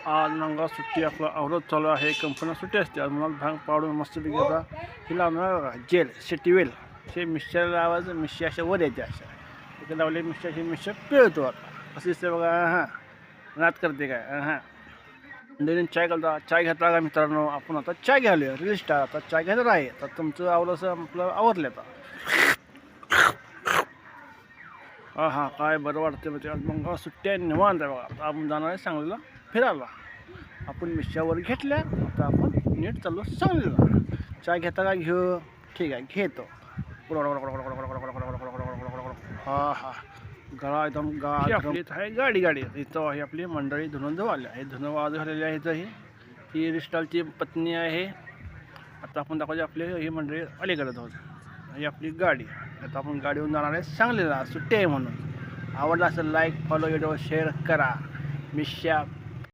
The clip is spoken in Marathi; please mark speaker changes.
Speaker 1: आज नंगा सुट्टी आपलं आवरत चालू आहे. कंपन्या सुट्टी असते. आज मला भांग पाडून मस्तपैकी आता हिला ना जेल सिटी वेल हे मिक्सर लावायचं. मिक्सर अशा वर येते अशा इथे लावले मिक्सर मिक्सर पिळतो आता कसं दिसते बघा. हां नात करते काय. हां नवीन चाय घालता. चाय घेता का मित्रांनो? आपण आता चाय घ्यायला रील स्टार आता चाय घ्यायचं आहे. तर तुमचं आवडलं आपलं आवरलं आता. हां हां काय बरं वाटतं म्हणजे आज मग सुट्ट्या निवांत आहे बघा. आता आपण जाणार आहे सांगलीला फिरायला. आपण मिरच्यावर घेतल्या आता आपण नीट चाललो सांगलीला. चाय घेता का? घेऊ. ठीक आहे घेतो. हां हां गळा एकदम आपली इथं आहे गाडी इथं आहे आपली मंडळी धुणं धुवाली आहे. धुणं वाज झालेली आहे इथं. ही रिस्टालची पत्नी आहे. आता आपण दाखवायची आपली ही मंडळी अलीकडे आहोत. ही आपली गाडी. आता आपण गाडीवरून जाणार आहे सांगलीला सुट्टी आहे म्हणून. आवडला असेल लाईक फॉलो व्हिडिओ शेअर करा. मिश्या